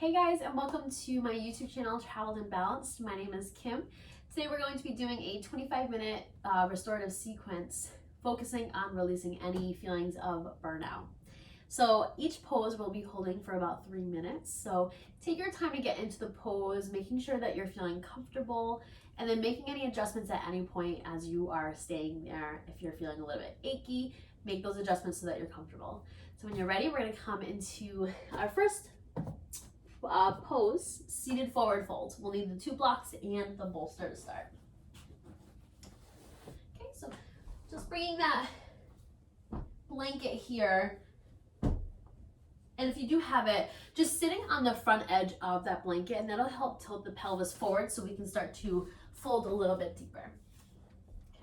Hey guys, and welcome to my YouTube channel, Traveled and Balanced. My name is Kim. Today we're going to be doing a 25-minute restorative sequence focusing on releasing any feelings of burnout. So each pose we'll be holding for about 3 minutes. So take your time to get into the pose, making sure that you're feeling comfortable, and then making any adjustments at any point as you are staying there. If you're feeling a little bit achy, make those adjustments so that you're comfortable. So when you're ready, we're going to come into our first pose, seated forward fold. We'll need the 2 blocks and the bolster to start. Okay, so just bringing that blanket here, and if you do have it, just sitting on the front edge of that blanket, and that'll help tilt the pelvis forward so we can start to fold a little bit deeper.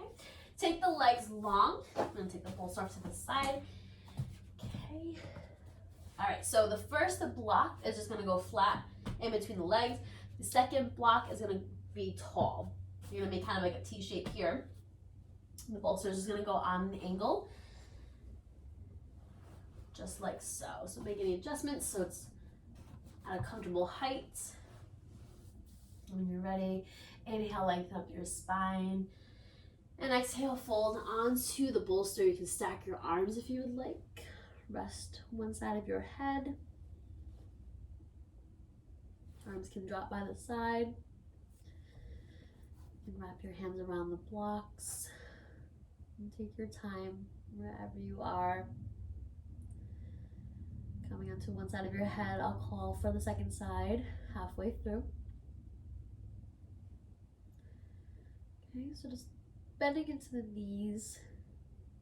Okay, take the legs long. I'm going to take the bolster off to the side. Okay. All right, so the first block is just gonna go flat in between the legs. The second block is gonna be tall. You're gonna make kind of like a T shape here. The bolster is just gonna go on an angle, just like so. So make any adjustments so it's at a comfortable height. When you're ready, inhale, lengthen up your spine. And exhale, fold onto the bolster. You can stack your arms if you would like. Rest one side of your head. Arms can drop by the side. You can wrap your hands around the blocks and take your time wherever you are. Coming onto one side of your head, I'll call for the second side halfway through. Okay, so just bending into the knees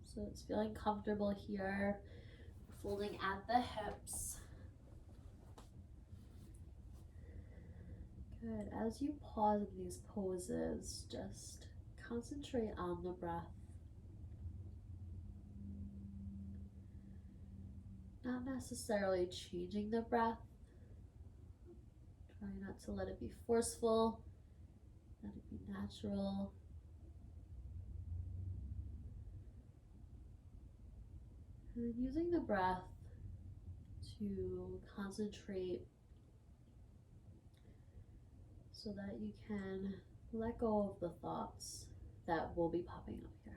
so it's feeling comfortable here. Folding at the hips. Good. As you pause in these poses, just concentrate on the breath. Not necessarily changing the breath. Try not to let it be forceful. Let it be natural. And then using the breath to concentrate so that you can let go of the thoughts that will be popping up here.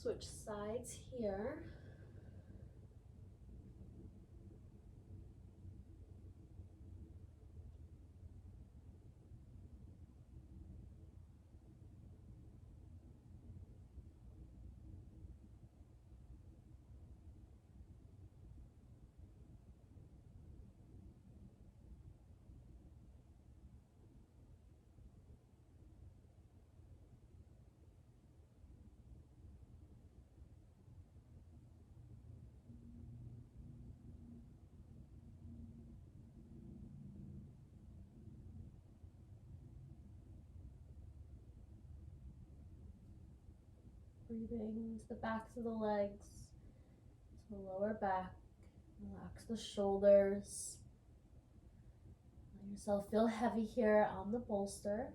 Switch sides here. Breathing into the backs of the legs, to the lower back. Relax the shoulders. Let yourself feel heavy here on the bolster.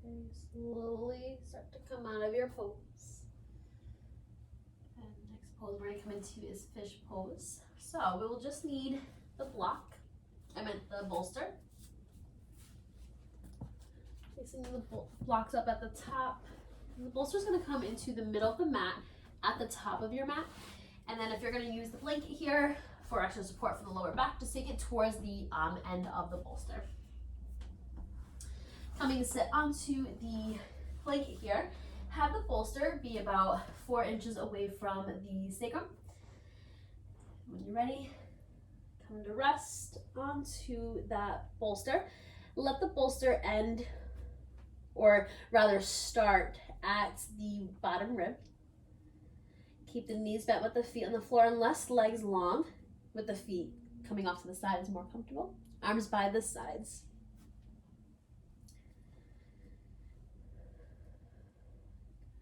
Okay, slowly start to come out of your pose. And the next pose we're going to come into is fish pose. So we will just need the block, the bolster. Placing the blocks up at the top. And the bolster is going to come into the middle of the mat at the top of your mat. And then if you're going to use the blanket here for extra support for the lower back, just take it towards the end of the bolster. Coming to sit onto the blanket here, have the bolster bolster be about 4 inches away from the sacrum. When you're ready, come to rest onto that bolster. Let the bolster end, or rather start at the bottom rib. Keep the knees bent with the feet on the floor, unless legs long, with the feet coming off to the side is more comfortable. Arms by the sides.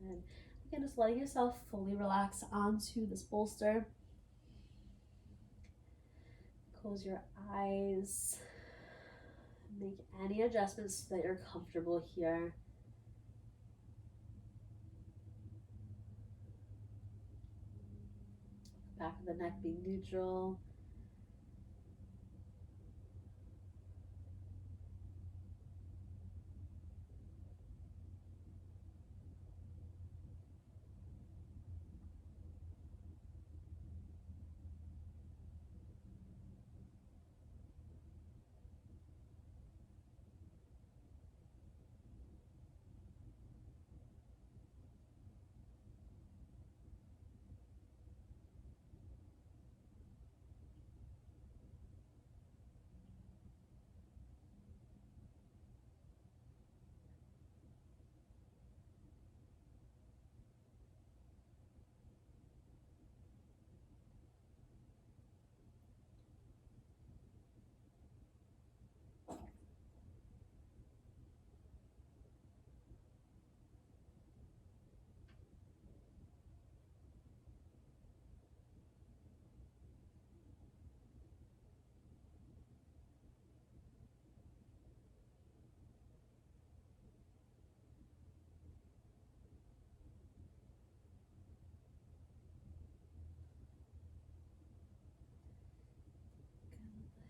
And again, just letting yourself fully relax onto this bolster. Close your eyes. Make any adjustments so that you're comfortable here. Back of the neck being neutral.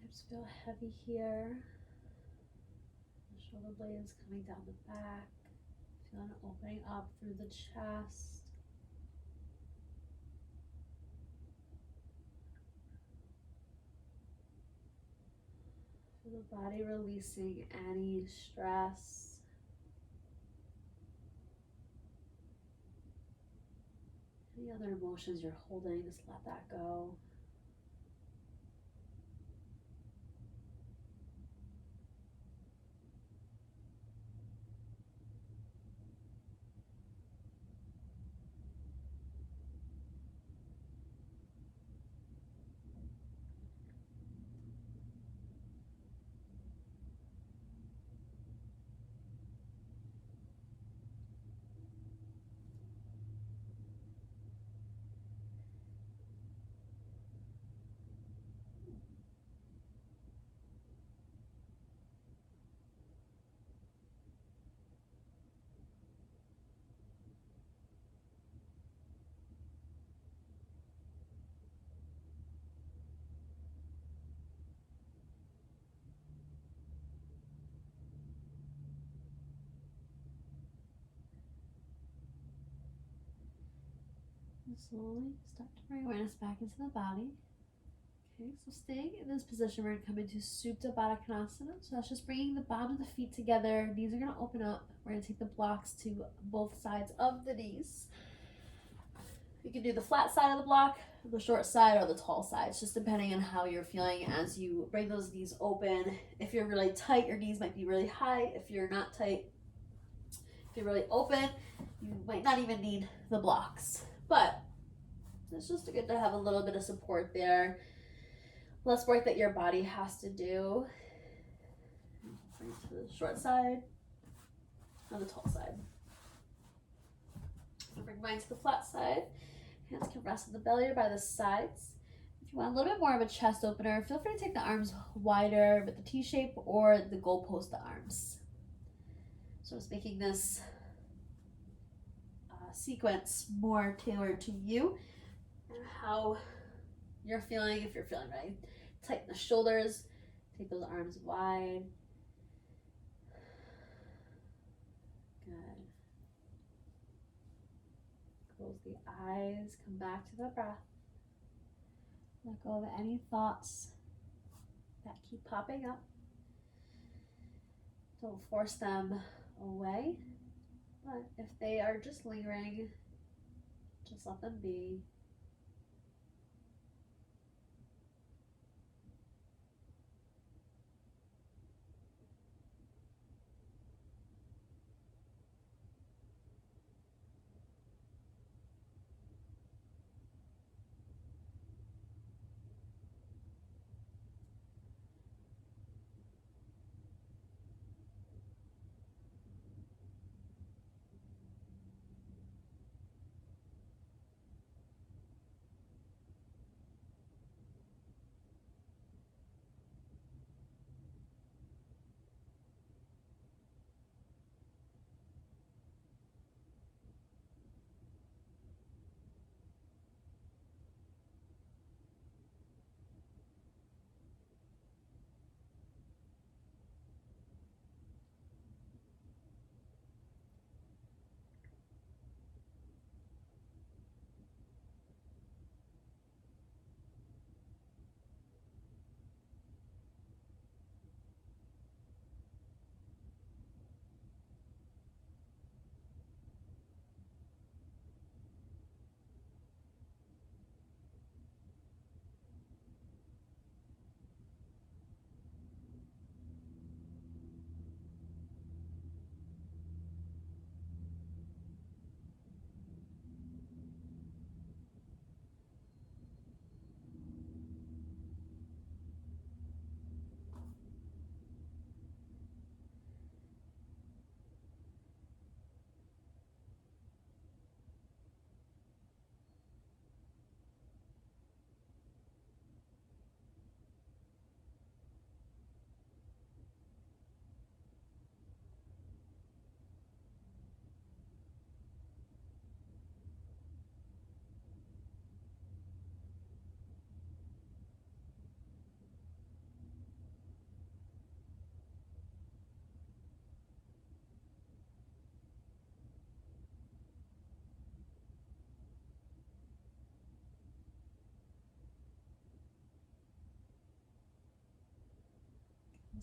Hips feel heavy here. The shoulder blades coming down the back. Feeling it opening up through the chest. Feel the body releasing any stress. Any other emotions you're holding, just let that go. And slowly start to bring awareness back into the body. Okay, so staying in this position, we're going to come into Supta Baddha Konasana. So that's just bringing the bottom of the feet together. Knees are going to open up. We're going to take the blocks to both sides of the knees. You can do the flat side of the block, the short side, or the tall side. It's just depending on how you're feeling as you bring those knees open. If you're really tight, your knees might be really high. If you're not tight, if you're really open, you might not even need the blocks. But it's just good to have a little bit of support there. Less work that your body has to do. Bring it to the short side or the tall side. I'll bring mine to the flat side. Hands can rest on the belly or by the sides. If you want a little bit more of a chest opener, feel free to take the arms wider with the T shape or the goalpost arms. So just making this sequence more tailored to you and how you're feeling. If you're feeling really tight in the shoulders, take those arms wide. Good. Close the eyes, come back to the breath. Let go of any thoughts that keep popping up. Don't force them away. But if they are just lingering, just let them be.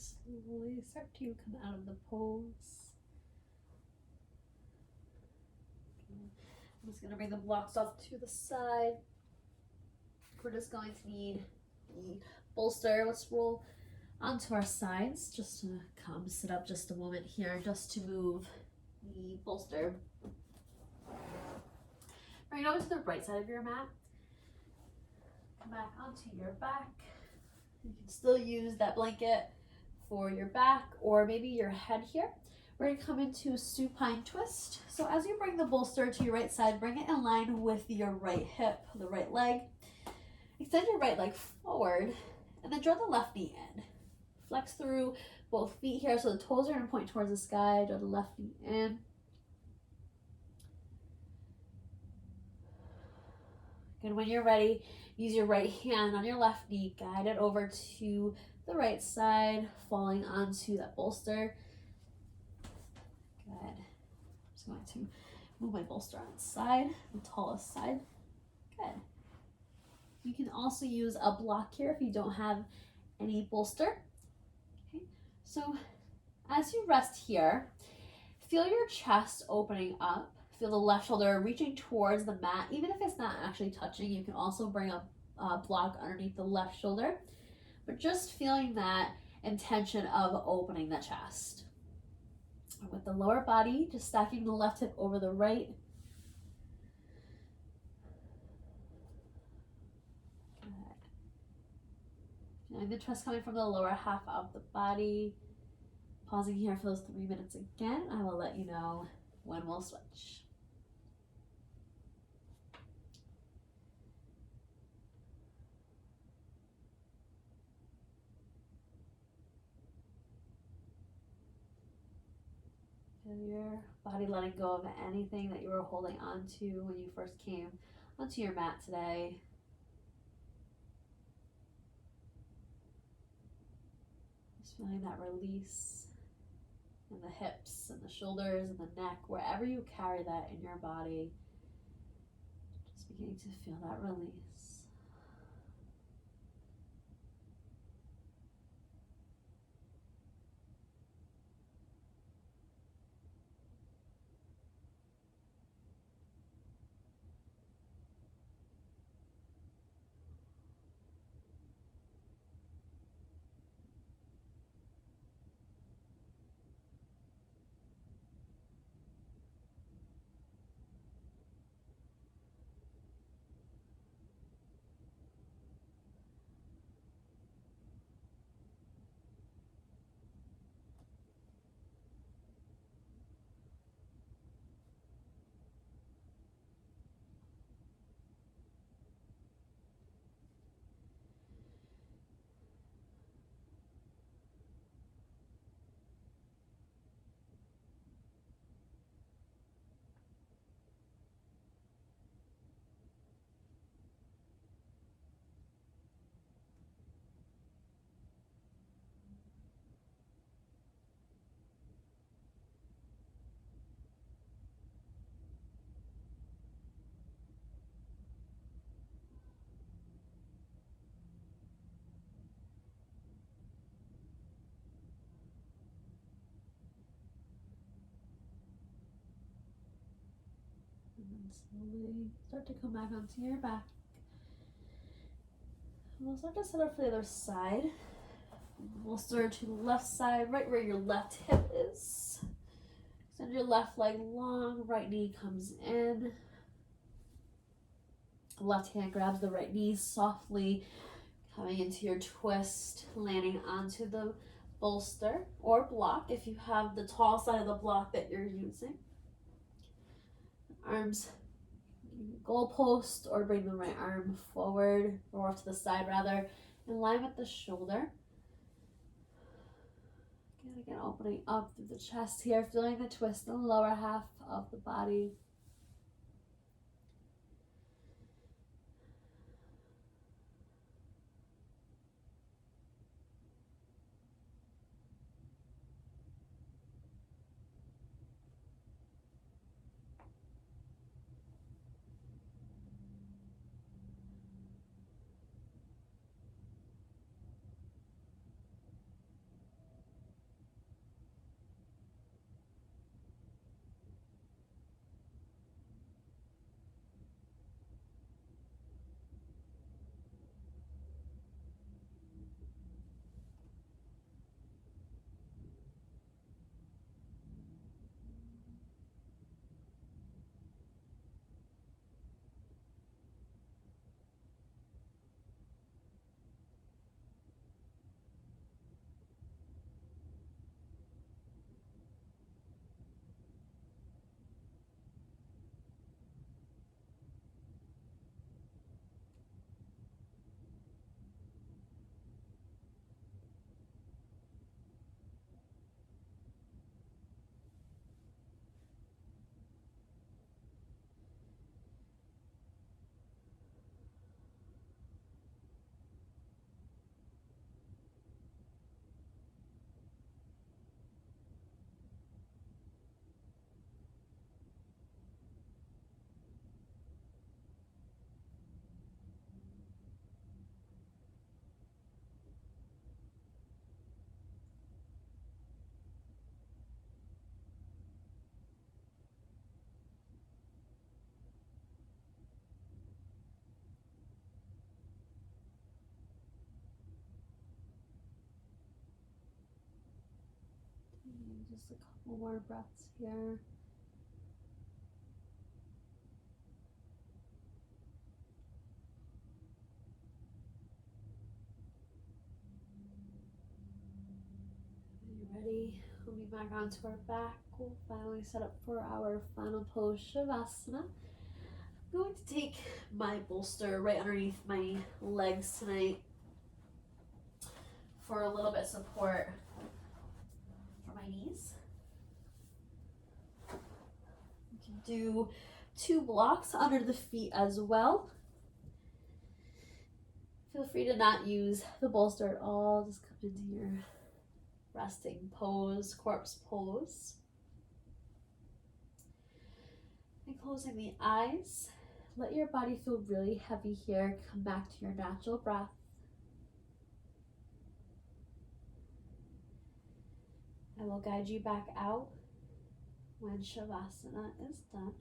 Slowly start to come out of the pose. I'm just going to bring the blocks off to the side. We're just going to need the bolster. Let's roll onto our sides just to come sit up just a moment here, just to move the bolster. Bring it over to the right side of your mat. Come back onto your back. You can still use that blanket for your back or maybe your head here. We're going to come into supine twist. So as you bring the bolster to your right side, bring it in line with your right hip, the right leg. Extend your right leg forward and then draw the left knee in. Flex through both feet here so the toes are going to point towards the sky. Draw the left knee in. Good. When you're ready, use your right hand on your left knee, guide it over to the right side, falling onto that bolster. Good. I'm just going to move my bolster on its side, the tallest side. Good. You can also use a block here if you don't have any bolster. Okay. So as you rest here, feel your chest opening up. Feel the left shoulder reaching towards the mat. Even if it's not actually touching, you can also bring a block underneath the left shoulder. But just feeling that intention of opening the chest. And with the lower body, just stacking the left hip over the right. Good. Feeling the chest coming from the lower half of the body. Pausing here for those 3 minutes again. I will let you know when we'll switch. Feel your body letting go of anything that you were holding on to when you first came onto your mat today. Just feeling that release in the hips and the shoulders and the neck, wherever you carry that in your body. Just beginning to feel that release. And slowly start to come back onto your back. We'll start to set up for the other side. We'll start to the left side, right where your left hip is. Extend your left leg long, right knee comes in. Left hand grabs the right knee softly, coming into your twist, landing onto the bolster or block if you have the tall side of the block that you're using. Arms goalpost, or bring the right arm forward or off to the side rather, in line with the shoulder. Again, opening up through the chest here, feeling the twist in the lower half of the body. Just a couple more breaths here. Ready? We'll be back onto our back. We'll finally set up for our final pose, Shavasana. I'm going to take my bolster right underneath my legs tonight for a little bit of support for my knees. You can do 2 blocks under the feet as well. Feel free to not use the bolster at all. Just come into your resting pose, corpse pose. And closing the eyes, let your body feel really heavy here. Come back to your natural breath. I will guide you back out when Shavasana is done.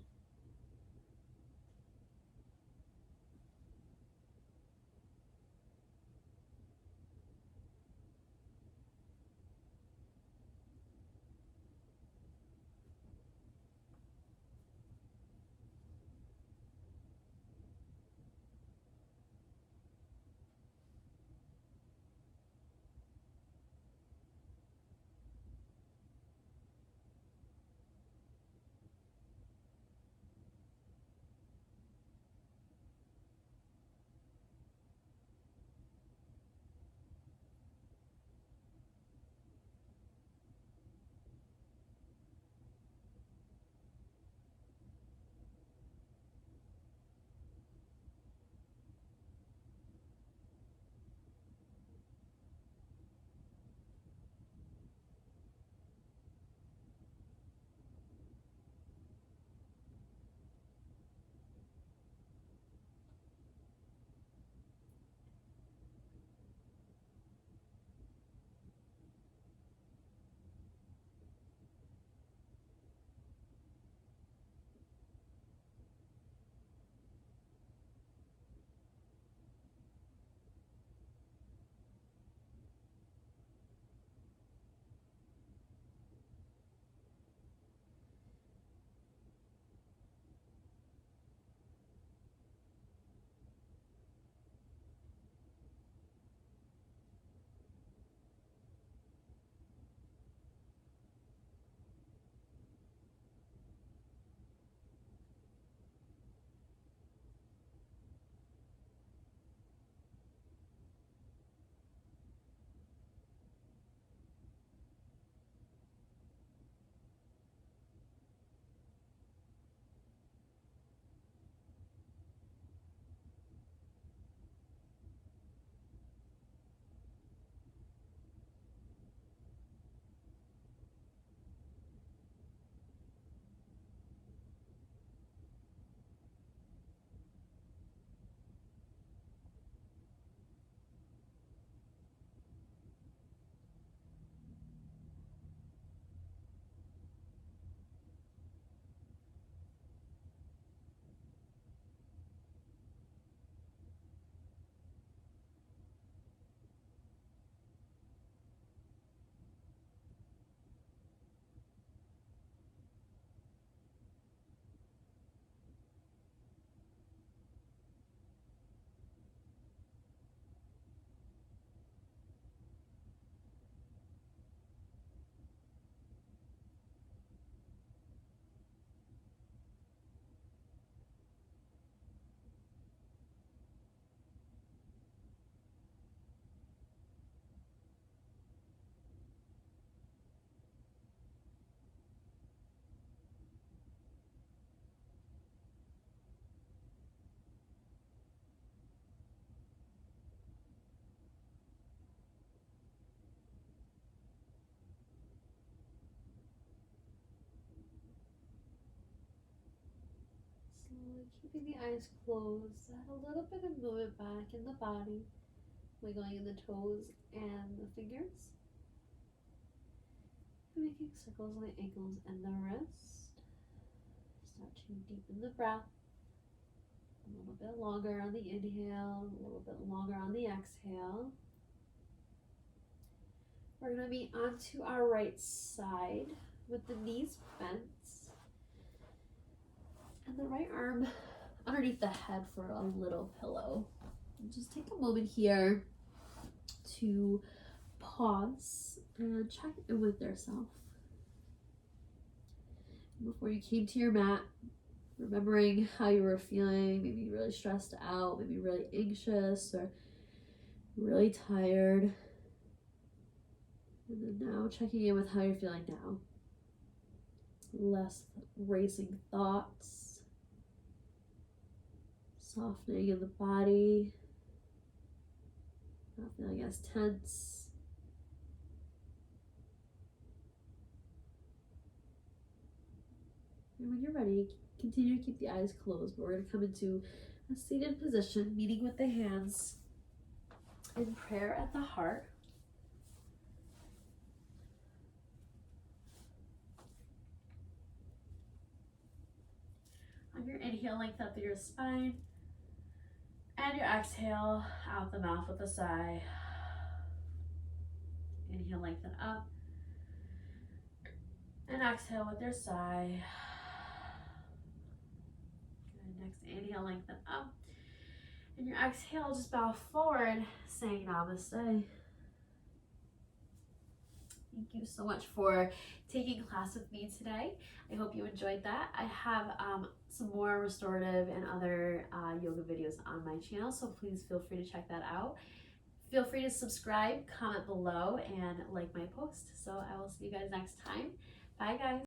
keeping the eyes closed, add a little bit of movement back in the body, wiggling in the toes and the fingers. Making circles on the ankles and the wrist. Start to deepen the breath. A little bit longer on the inhale, a little bit longer on the exhale. We're going to be onto our right side with the knees bent. And the right arm underneath the head for a little pillow. And just take a moment here to pause and check in with yourself. Before you came to your mat, remembering how you were feeling, maybe really stressed out, maybe really anxious or really tired. And then now checking in with how you're feeling now. Less racing thoughts, softening in the body, not feeling as tense. And when you're ready, continue to keep the eyes closed, but we're going to come into a seated position, meeting with the hands in prayer at the heart. On your inhale, lengthen up through your spine, and your exhale out the mouth with a sigh. Inhale, lengthen up, and exhale with your sigh. Good. Next inhale, lengthen up, and your exhale, just bow forward, saying namaste. Thank you so much for taking class with me today. I hope you enjoyed that. I have some more restorative and other yoga videos on my channel, so please feel free to check that out. Feel free to subscribe, comment below, and like my post. So I will see you guys next time. Bye, guys.